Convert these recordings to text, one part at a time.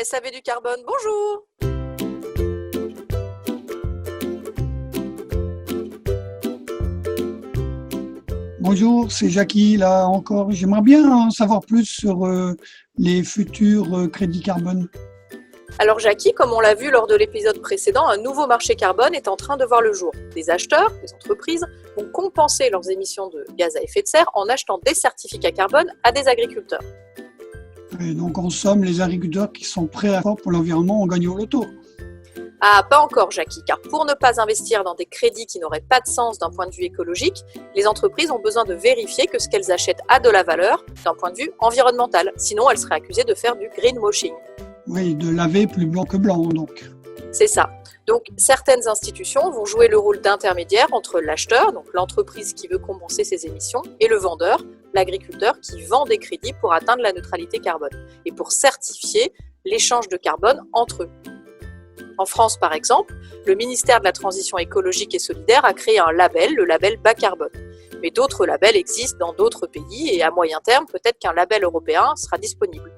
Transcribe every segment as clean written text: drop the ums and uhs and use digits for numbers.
SAV du carbone, bonjour! Bonjour, c'est Jackie, là encore. J'aimerais bien en savoir plus sur les futurs crédits carbone. Alors Jackie, comme on l'a vu lors de l'épisode précédent, un nouveau marché carbone est en train de voir le jour. Des acheteurs, des entreprises, vont compenser leurs émissions de gaz à effet de serre en achetant des certificats carbone à des agriculteurs. Et donc, en somme, les agriculteurs qui sont prêts à faire pour l'environnement ont gagné au loto. Ah, pas encore Jackie, car pour ne pas investir dans des crédits qui n'auraient pas de sens d'un point de vue écologique, les entreprises ont besoin de vérifier que ce qu'elles achètent a de la valeur d'un point de vue environnemental. Sinon, elles seraient accusées de faire du greenwashing. Oui, de laver plus blanc que blanc, donc. C'est ça. Donc, certaines institutions vont jouer le rôle d'intermédiaire entre l'acheteur, donc l'entreprise qui veut compenser ses émissions, et le vendeur, l'agriculteur qui vend des crédits pour atteindre la neutralité carbone et pour certifier l'échange de carbone entre eux. En France, par exemple, le ministère de la Transition écologique et solidaire a créé un label, le label bas carbone. Mais d'autres labels existent dans d'autres pays et à moyen terme, peut-être qu'un label européen sera disponible.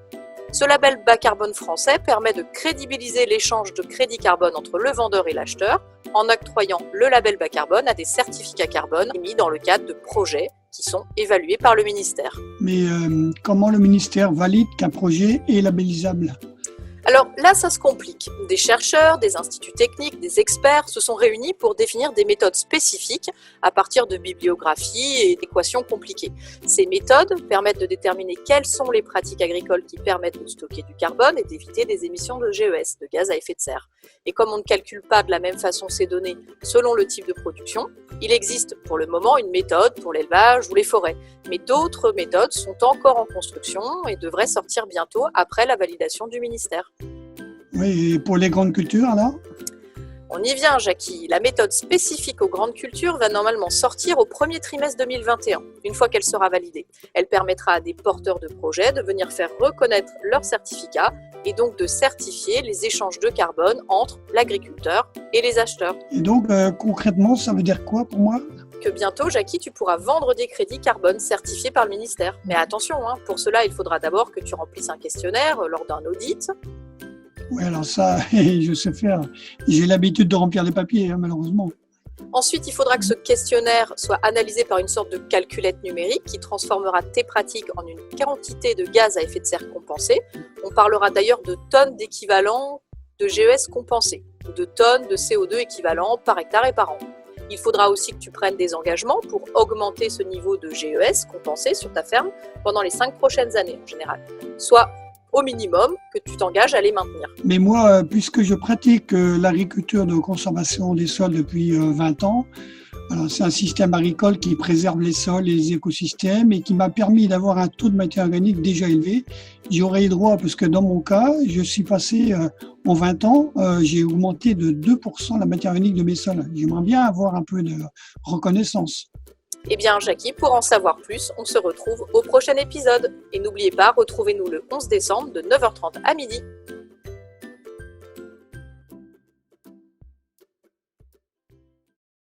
Ce label bas carbone français permet de crédibiliser l'échange de crédits carbone entre le vendeur et l'acheteur en octroyant le label bas carbone à des certificats carbone émis dans le cadre de projets qui sont évalués par le ministère. Mais comment le ministère valide qu'un projet est labellisable ? Alors là, ça se complique. Des chercheurs, des instituts techniques, des experts se sont réunis pour définir des méthodes spécifiques à partir de bibliographies et d'équations compliquées. Ces méthodes permettent de déterminer quelles sont les pratiques agricoles qui permettent de stocker du carbone et d'éviter des émissions de GES, de gaz à effet de serre. Et comme on ne calcule pas de la même façon ces données selon le type de production, il existe pour le moment une méthode pour l'élevage ou les forêts. Mais d'autres méthodes sont encore en construction et devraient sortir bientôt après la validation du ministère. Oui, et pour les grandes cultures, alors ? On y vient, Jackie. La méthode spécifique aux grandes cultures va normalement sortir au premier trimestre 2021, une fois qu'elle sera validée. Elle permettra à des porteurs de projets de venir faire reconnaître leurs certificats et donc de certifier les échanges de carbone entre l'agriculteur et les acheteurs. Et donc, concrètement, ça veut dire quoi pour moi ? Que bientôt, Jackie, tu pourras vendre des crédits carbone certifiés par le ministère. Mais attention, pour cela, il faudra d'abord que tu remplisses un questionnaire lors d'un audit. Oui, alors ça, je sais faire. J'ai l'habitude de remplir des papiers, malheureusement. Ensuite, il faudra que ce questionnaire soit analysé par une sorte de calculette numérique qui transformera tes pratiques en une quantité de gaz à effet de serre compensé. On parlera d'ailleurs de tonnes d'équivalent de GES compensés, ou de tonnes de CO2 équivalent par hectare et par an. Il faudra aussi que tu prennes des engagements pour augmenter ce niveau de GES compensé sur ta ferme pendant les 5 prochaines années en général. Soit au minimum que tu t'engages à les maintenir. Mais moi, puisque je pratique l'agriculture de conservation des sols depuis 20 ans, alors c'est un système agricole qui préserve les sols et les écosystèmes et qui m'a permis d'avoir un taux de matière organique déjà élevé. J'aurais eu droit, parce que dans mon cas, je suis passé en 20 ans, j'ai augmenté de 2% la matière organique de mes sols. J'aimerais bien avoir un peu de reconnaissance. Eh bien, Jackie, pour en savoir plus, on se retrouve au prochain épisode. Et n'oubliez pas, retrouvez-nous le 11 décembre de 9h30 à midi.